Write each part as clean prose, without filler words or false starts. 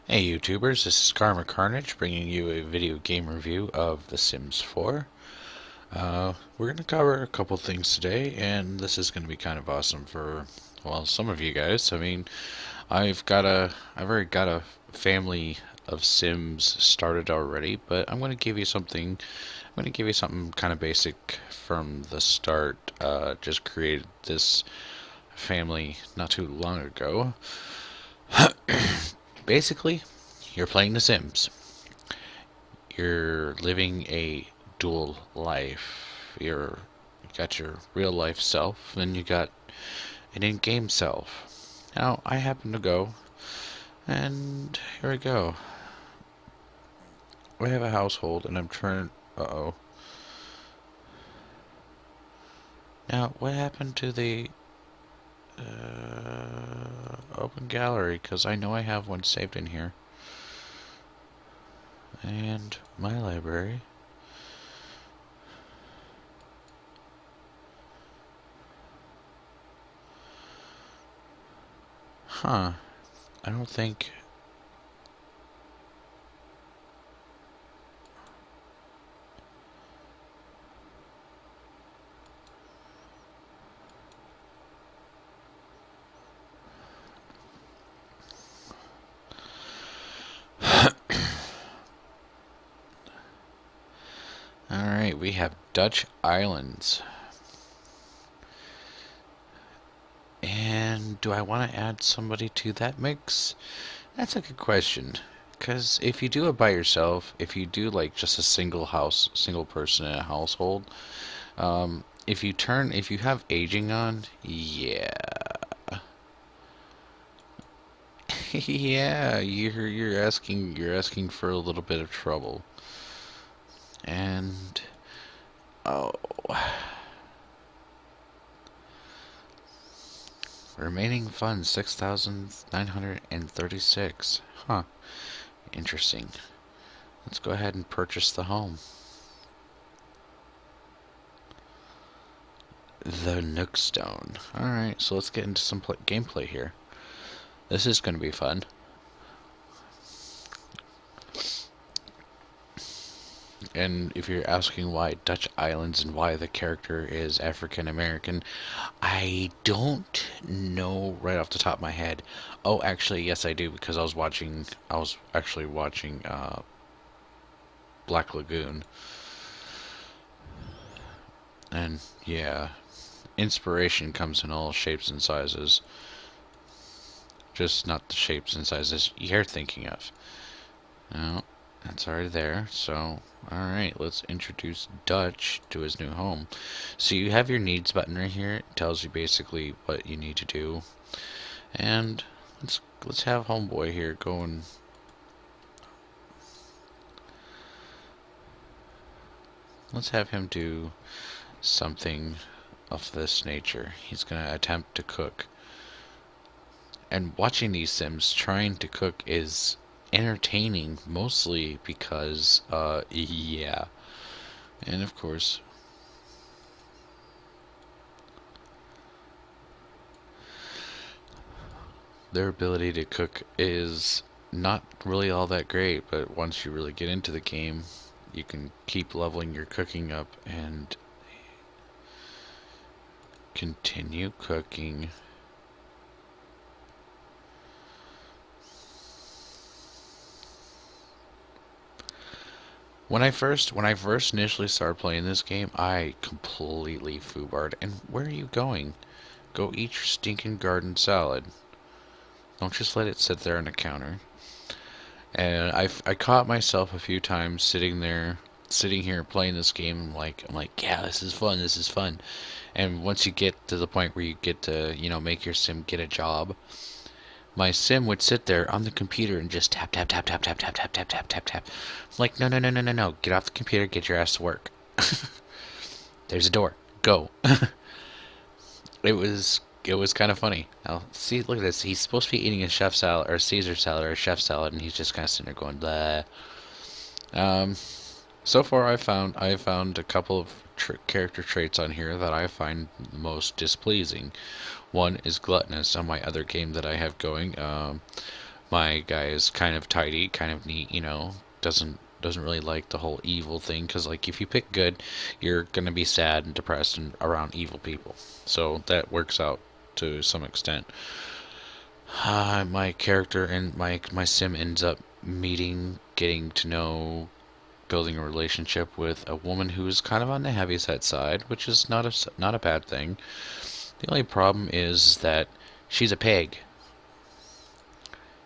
Hey YouTubers, this is Carnage bringing you a video game review of The Sims 4. We're going to cover a couple things today, and this is going to be kind of awesome for, well, some of you guys. I mean, I've already got a family of Sims started already, but I'm going to give you something kind of basic from the start. Just created this family not too long ago. Basically, you're playing The Sims. You're living a dual life. You got your real life self, and you got an in-game self. Now, I happen to go, and here we go. I have a household, and I'm trying. Uh-oh. Now, what happened to the open gallery? Because I know I have one saved in here. And my library. Huh. I don't think. Alright, we have Dutch Islands. And do I want to add somebody to that mix? That's a good question. Because if you do it by yourself, if you do like just a single person in a household, if you have aging on, yeah, yeah, you're asking for a little bit of trouble. And oh, remaining funds 6,936. Huh, interesting. Let's go ahead and purchase the home. The Nookstone. Alright, so let's get into some gameplay here. This is going to be fun. And if you're asking why Dutch Islands and why the character is African American, I don't know right off the top of my head. Oh, actually, yes, I do, because I was actually watching Black Lagoon. And yeah, inspiration comes in all shapes and sizes. Just not the shapes and sizes you're thinking of. No, that's already there. So, alright, let's introduce Dutch to his new home. So you have your needs button right here. It tells you basically what you need to do. And let's have homeboy here going. Let's have him do something of this nature. He's gonna attempt to cook. And watching these Sims trying to cook is entertaining, mostly because, yeah. And of course, their ability to cook is not really all that great, but once you really get into the game, you can keep leveling your cooking up and continue cooking. When I first initially started playing this game, I completely foobarred. And where are you going? Go eat your stinking garden salad. Don't just let it sit there on the counter. And I caught myself a few times sitting here playing this game. I'm like, yeah, this is fun. This is fun. And once you get to the point where you get to, make your sim get a job, my sim would sit there on the computer and just tap tap tap tap tap tap tap tap tap tap tap. I'm like, no no no no no no, get off the computer, get your ass to work. There's a door. Go. It was kind of funny. Now, see, look at this. He's supposed to be eating a chef salad or a Caesar salad or a chef salad, and he's just kind of sitting there going blah. Um, so far I have found a couple of character traits on here that I find the most displeasing. One is gluttonous on my other game that I have going. My guy is kind of tidy, kind of neat, doesn't really like the whole evil thing, because like if you pick good, you're gonna be sad and depressed and around evil people. So that works out to some extent. My character and my sim ends up getting to know, building a relationship with a woman who is kind of on the heavyset side, which is not a bad thing. The only problem is that she's a pig.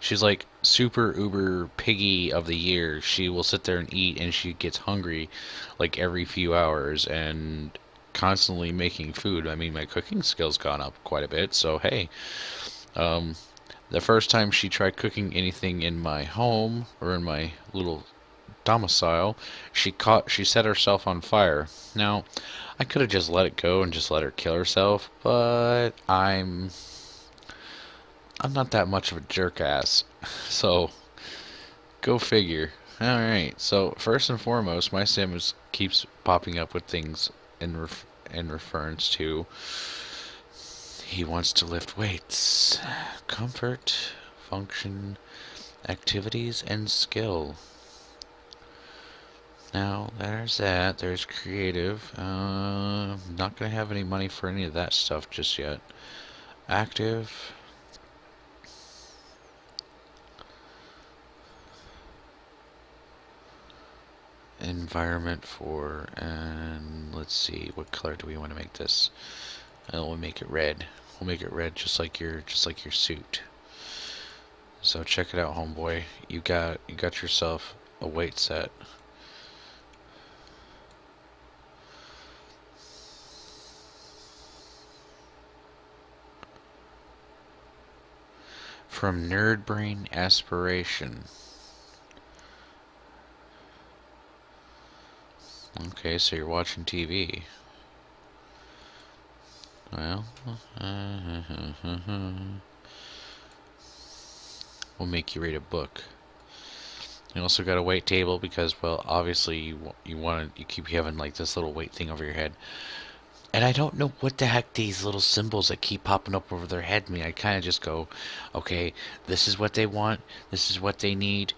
She's like super uber piggy of the year. She will sit there and eat, and she gets hungry like every few hours and constantly making food. I mean, my cooking skills gone up quite a bit, so hey. Um, the first time she tried cooking anything in my home or in my little domicile, she set herself on fire. Now, I could have just let it go and just let her kill herself, but I'm not that much of a jerk ass. So, go figure. Alright, so first and foremost, my Sims keeps popping up with things in reference to he wants to lift weights, comfort, function, activities, and skill. Now, there's that. There's creative. Not going to have any money for any of that stuff just yet. Active. Environment for, and let's see, what color do we want to make this? We'll make it red. We'll make it red just like your suit. So check it out, homeboy. You got yourself a weight set. From Nerd Brain Aspiration. Okay, so you're watching TV. Well, we'll make you read a book. You also got a weight table because, well, obviously you keep having like this little weight thing over your head. And I don't know what the heck these little symbols that keep popping up over their head mean. I kind of just go, okay, this is what they want, this is what they need.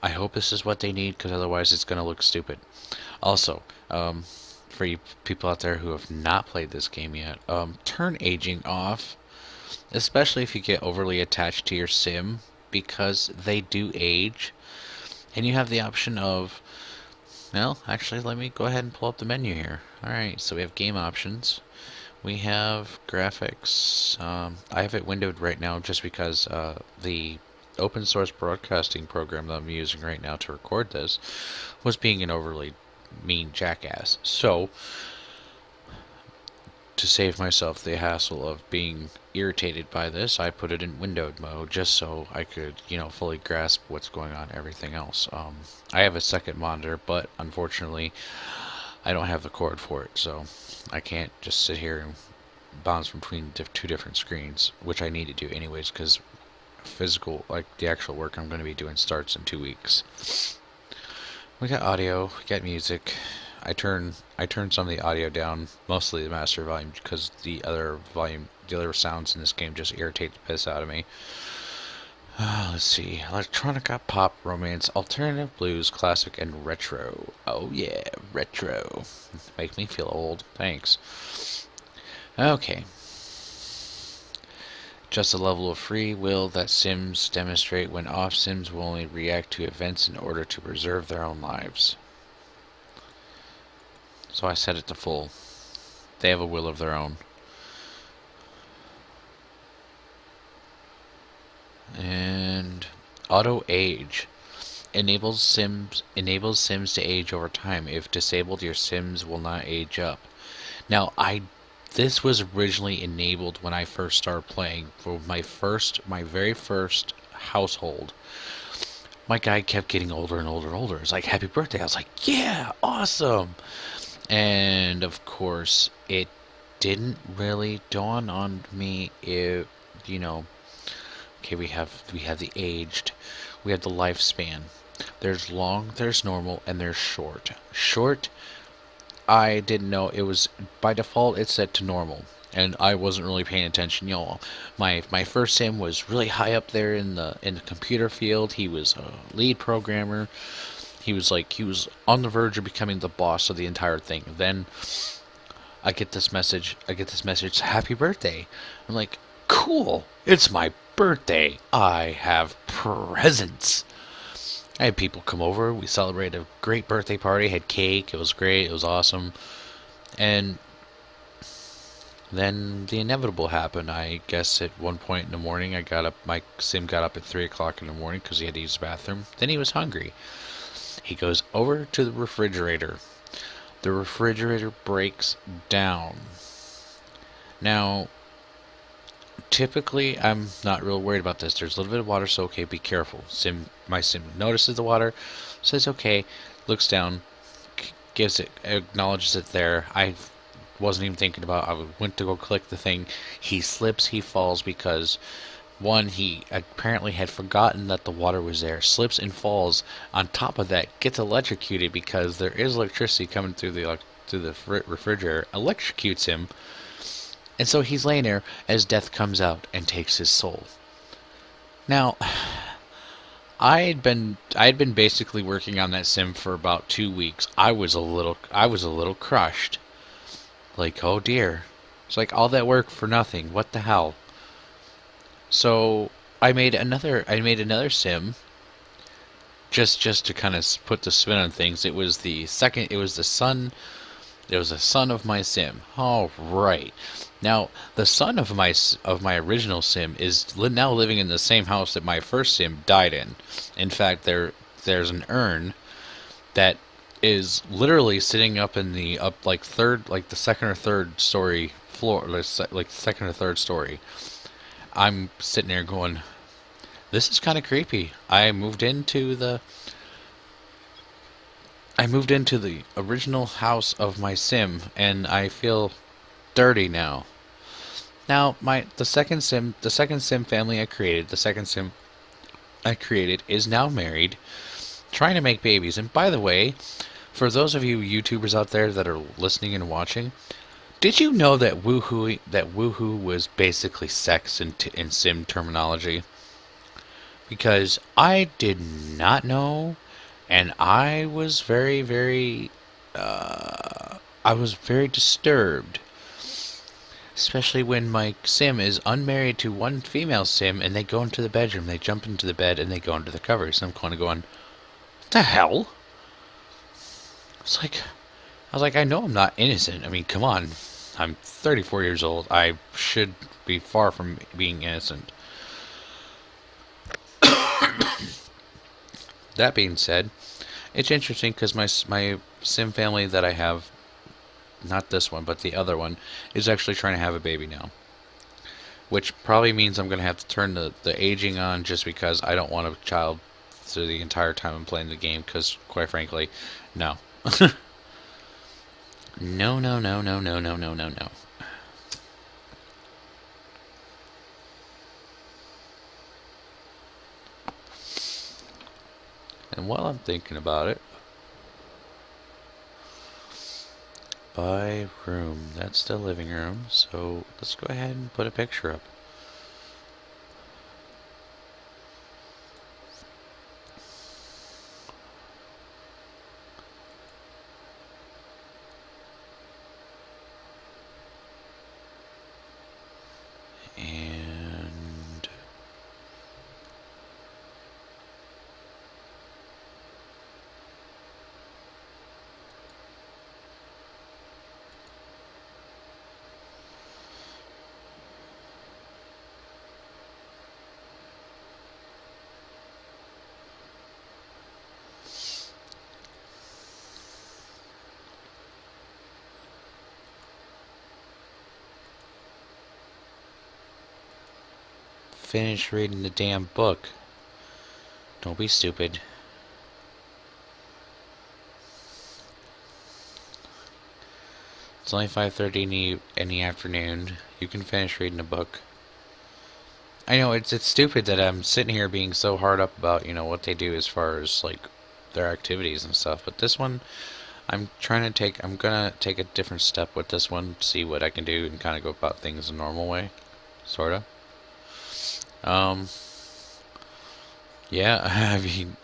I hope this is what they need, because otherwise it's going to look stupid. Also, for you people out there who have not played this game yet, turn aging off, especially if you get overly attached to your sim, because they do age. And you have the option of, well, actually, let me go ahead and pull up the menu here. Alright, so we have game options. We have graphics. I have it windowed right now just because the open source broadcasting program that I'm using right now to record this was being an overly mean jackass. So, to save myself the hassle of being irritated by this, I put it in windowed mode just so I could, fully grasp what's going on, everything else. I have a second monitor, but unfortunately, I don't have the cord for it, so I can't just sit here and bounce between two different screens, which I need to do anyways, because physical, like the actual work I'm going to be doing, starts in 2 weeks. We got audio, we got music. I turn some of the audio down, mostly the master volume, because the other sounds in this game just irritate the piss out of me. Let's see. Electronica, pop, romance, alternative, blues, classic, and retro. Oh yeah, retro. Make me feel old. Thanks. Okay. Just a level of free will that Sims demonstrate. When off, Sims will only react to events in order to preserve their own lives. So I set it to full. They have a will of their own. And auto age enables Sims to age over time. If disabled, your Sims will not age up. Now, this was originally enabled when I first started playing for my very first household. My guy kept getting older and older and older. It's like, happy birthday. I was like, yeah, awesome. And of course, it didn't really dawn on me if, okay, we have the aged, we have the lifespan. There's long, there's normal, and there's short. Short, I didn't know it was, by default it's set to normal. and I wasn't really paying attention. You know, my first sim was really high up there in the computer field. He was a lead programmer. He was on the verge of becoming the boss of the entire thing. Then I get this message. Happy birthday. I'm like, cool. It's my birthday. I have presents. I had people come over. We celebrated a great birthday party. Had cake. It was great. It was awesome. And then the inevitable happened. I guess at one point in the morning, I got up. My sim got up at 3 o'clock in the morning because he had to use the bathroom. Then he was hungry. He goes over to the refrigerator. The refrigerator breaks down. Now, typically, I'm not real worried about this. There's a little bit of water, so okay, be careful. My sim notices the water, says okay, looks down, acknowledges it there. I wasn't even thinking about it. I went to go click the thing. He slips, he falls because one, he apparently had forgotten that the water was there, slips and falls. On top of that, gets electrocuted because there is electricity coming through the refrigerator, electrocutes him, and so he's laying there as death comes out and takes his soul. Now, I had been basically working on that sim for about 2 weeks. I was a little crushed. Like, oh dear. It's like all that work for nothing. What the hell? So I made another sim just to kind of put the spin on things. It was the son of my sim. All right. Now, the son of my original sim is now living in the same house that my first sim died in. In fact, there's an urn that is literally sitting up in the the second or third story floor, like second or third story. I'm sitting there going, this is kind of creepy. I moved into the original house of my sim, and I feel dirty now. Now, the second sim family I created is now married, trying to make babies. And by the way, for those of you YouTubers out there that are listening and watching, did you know that woohoo was basically sex in sim terminology? Because I did not know, and I was very disturbed, especially when my sim is unmarried to one female sim, and they go into the bedroom, they jump into the bed, and they go into the covers. I'm kind of going, what the hell? It's like, I was like, I know I'm not innocent. I mean, come on. I'm 34 years old. I should be far from being innocent. That being said, it's interesting because my sim family that I have, not this one, but the other one, is actually trying to have a baby now. Which probably means I'm going to have to turn the aging on just because I don't want a child through the entire time I'm playing the game because, quite frankly, no. No, no, no, no, no, no, no, no, no. And while I'm thinking about it, by room, that's the living room, so let's go ahead and put a picture up. And finish reading the damn book. Don't be stupid. It's only 5:30 in the afternoon. You can finish reading a book. I know it's stupid that I'm sitting here being so hard up about what they do as far as like their activities and stuff. But this one, I'm gonna take a different step with this one, see what I can do, and kind of go about things the normal way, sorta. Um, yeah, I mean,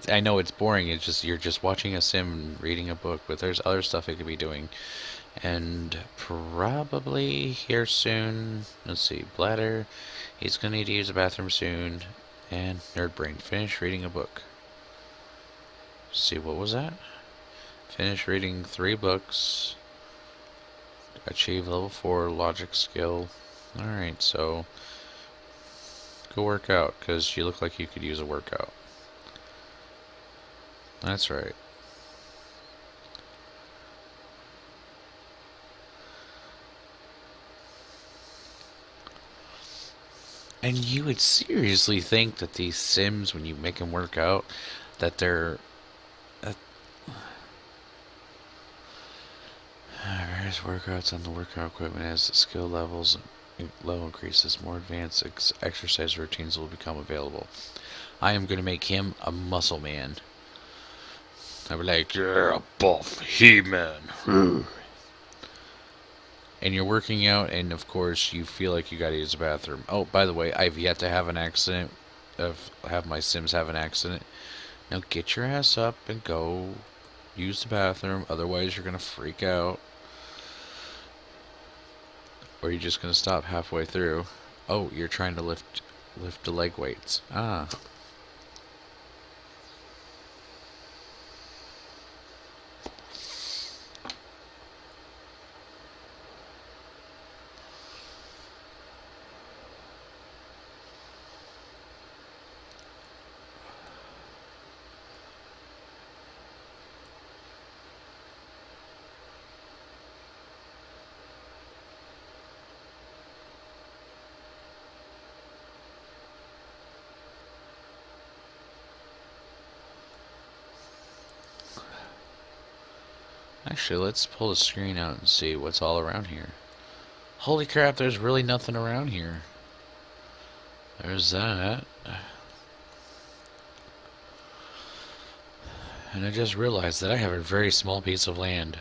I know it's boring. It's just you're just watching a sim and reading a book, but there's other stuff it could be doing, and probably here soon. Let's see, bladder. He's gonna need to use the bathroom soon, and nerd brain. Finish reading a book. See, what was that? Finish reading 3 books. Achieve level 4 logic skill. Alright, so go work out, because you look like you could use a workout. That's right. And you would seriously think that these Sims, when you make them work out, that they're... various workouts on the workout equipment as the skill levels level increases, more advanced exercise routines will become available. I am going to make him a muscle man. I'll be like, you're a buff He-Man. And you're working out, and of course you feel like you gotta use the bathroom. Oh, by the way, I've yet to have an accident, have my Sims have an accident. Now get your ass up and go use the bathroom, otherwise you're gonna freak out. Or you're just gonna stop halfway through. Oh, you're trying to lift the leg weights. Ah. Actually, let's pull the screen out and see what's all around here. Holy crap, there's really nothing around here. There's that. And I just realized that I have a very small piece of land.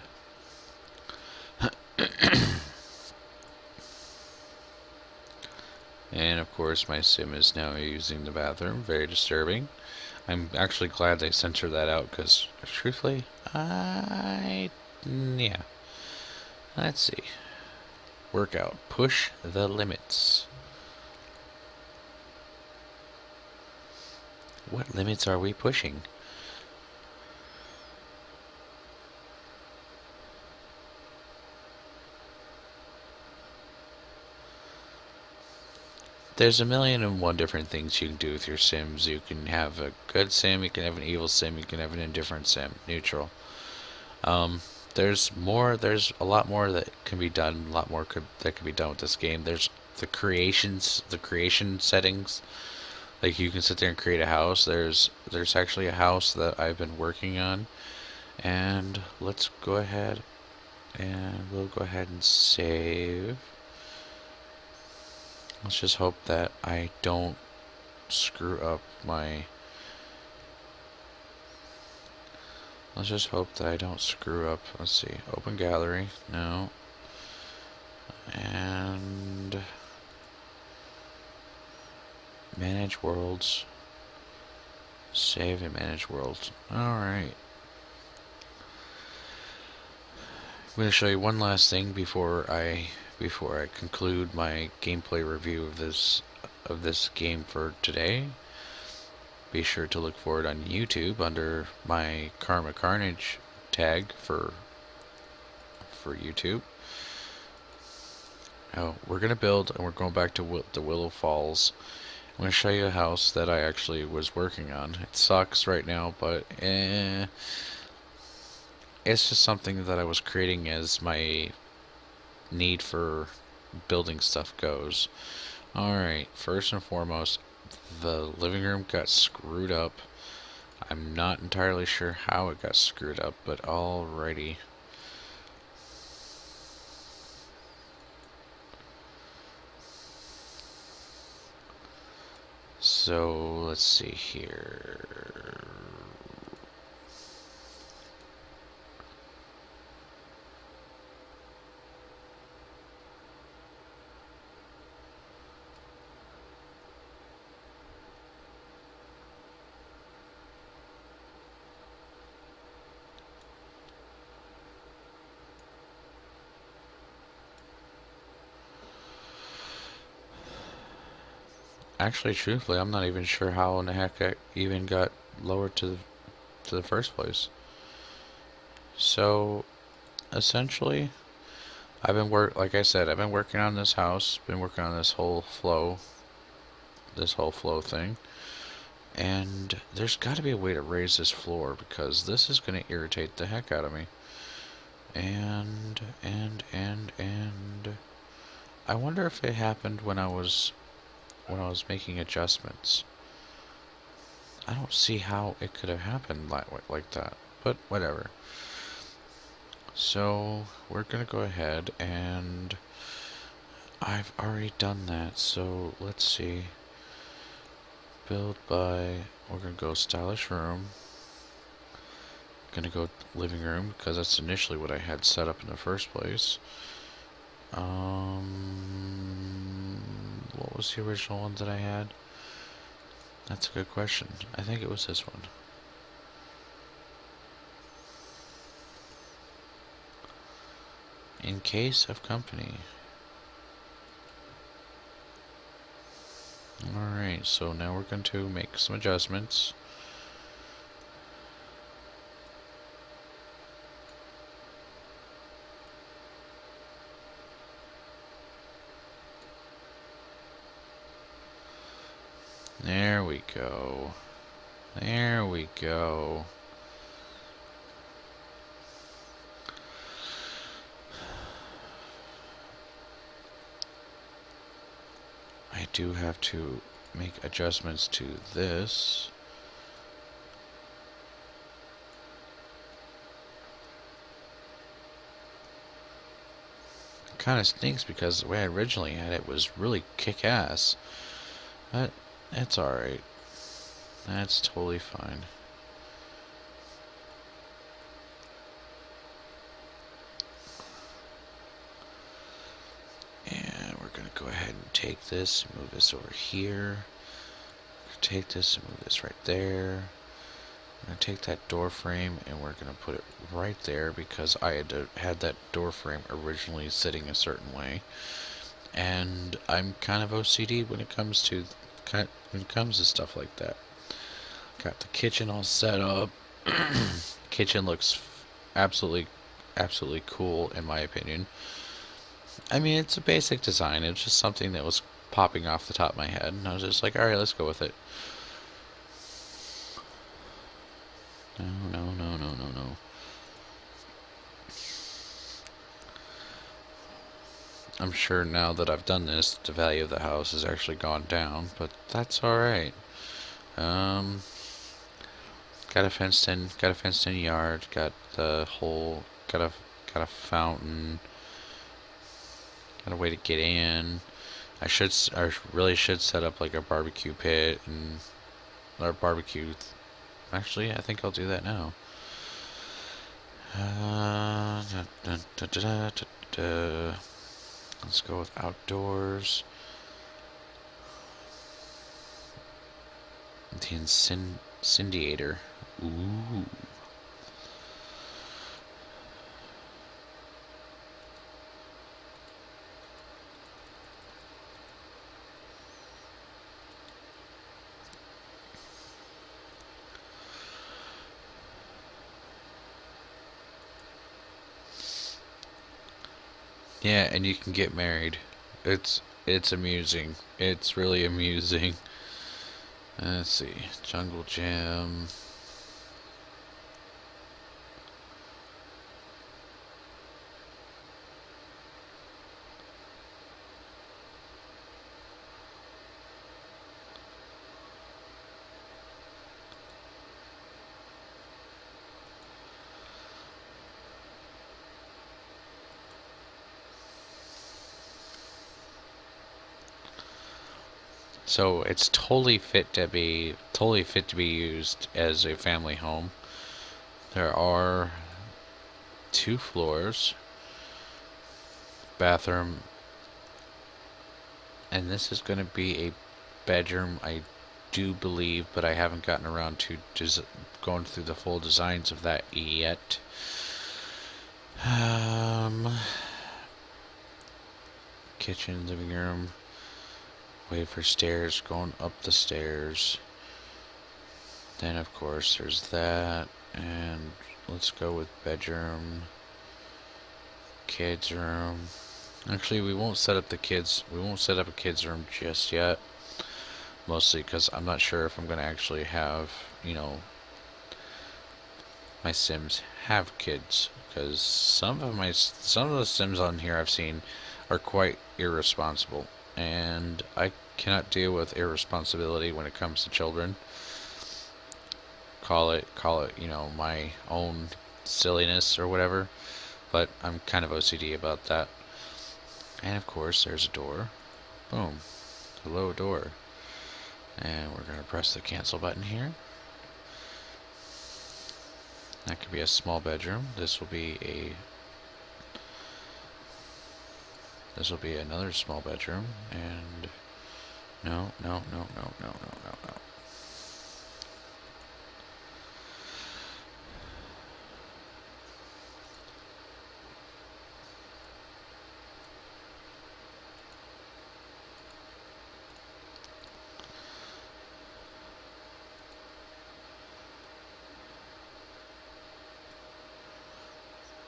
And of course my sim is now using the bathroom. Very disturbing. I'm actually glad they censored that out because, truthfully, yeah. Let's see. Workout. Push the limits. What limits are we pushing? There's a million and one different things you can do with your sims. You can have a good sim, you can have an evil sim, you can have an indifferent sim, neutral. There's a lot more that can be done, a lot more that can be done with this game. There's the creation settings. Like you can sit there and create a house. There's actually a house that I've been working on, and let's go ahead and we'll go ahead and save. Let's just hope that I don't screw up my... Let's just hope that I don't screw up. Let's see. Open gallery. No. And... manage worlds. Save and manage worlds. Alright. I'm going to show you one last thing before I conclude my gameplay review of this game for today. Be sure to look for it on YouTube under my Carnage tag for YouTube. Now we're gonna build, and we're going back to the Willow Falls. I'm gonna show you a house that I actually was working on. It sucks right now, but it's just something that I was creating as my need for building stuff goes. Alright, first and foremost, the living room got screwed up. I'm not entirely sure how it got screwed up, but alrighty. So, let's see here. Actually, truthfully, I'm not even sure how in the heck I even got lowered to the first place. So, essentially, like I said, I've been working on this house, been working on this whole flow thing, and there's got to be a way to raise this floor because this is going to irritate the heck out of me. And I wonder if it happened when I was making adjustments. I don't see how it could have happened like that, but whatever. So we're gonna go ahead and I've already done that. So let's see. Build by, we're gonna go stylish room. Gonna go living room because that's initially what I had set up in the first place. What was the original one that I had? That's a good question. I think it was this one. In case of company. Alright, so now we're going to make some adjustments. There we go. There we go. I do have to make adjustments to this. It kind of stinks because the way I originally had it was really kick-ass. But it's alright. That's totally fine. And we're going to go ahead and take this, move this over here. Take this and move this right there. I'm going to take that door frame and we're going to put it right there because I had that door frame originally sitting a certain way. And I'm kind of OCD when it comes to stuff like that. Got the kitchen all set up. Kitchen looks absolutely cool in my opinion. I mean, it's a basic design. It's just something that was popping off the top of my head, and I was just like, alright, let's go with it. No. I'm sure now that I've done this, the value of the house has actually gone down, but that's alright. Got a fenced in yard, got a fountain, got a way to get in. I really should set up like a barbecue pit and or barbecue. Actually, I think I'll do that now. Let's go with outdoors. The incendiator. Ooh. Yeah, and you can get married. It's amusing. It's really amusing. Let's see. Jungle gym. So it's totally fit to be used as a family home. There are 2 floors, bathroom, and this is going to be a bedroom, I do believe, but I haven't gotten around to going through the full designs of that yet. Kitchen, living room. Wait for stairs, going up the stairs. Then of course there's that, and let's go with bedroom, kids room. Actually, we won't set up a kids room just yet. Mostly because I'm not sure if I'm gonna actually have, my Sims have kids. Because some of the Sims on here I've seen are quite irresponsible, and I cannot deal with irresponsibility when it comes to children. Call it, my own silliness or whatever. But I'm kind of OCD about that. And of course, there's a door. Boom. Hello, door. And we're going to press the cancel button here. That could be a small bedroom. This will be another small bedroom. And no.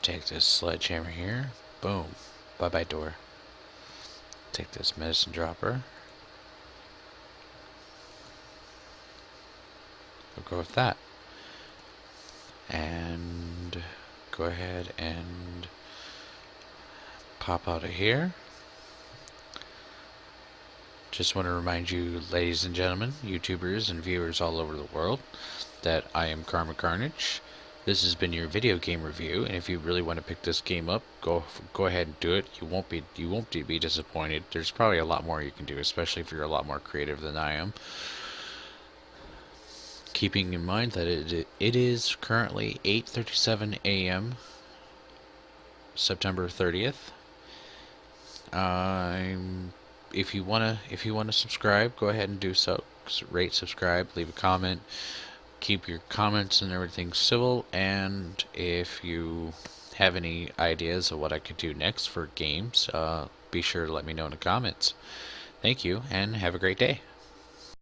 Take this sledgehammer here. Boom. Bye-bye door. Take this medicine dropper. We'll go with that. And go ahead and pop out of here. Just want to remind you, ladies and gentlemen, YouTubers and viewers all over the world, that I am Carnage. This has been your video game review, and if you really want to pick this game up, go ahead and do it. You won't be disappointed. There's probably a lot more you can do, especially if you're a lot more creative than I am. Keeping in mind that it is currently 8:37 a.m. September 30th. If you wanna subscribe, go ahead and do so. Rate, subscribe, leave a comment. Keep your comments and everything civil, and if you have any ideas of what I could do next for games, be sure to let me know in the comments. Thank you, and have a great day.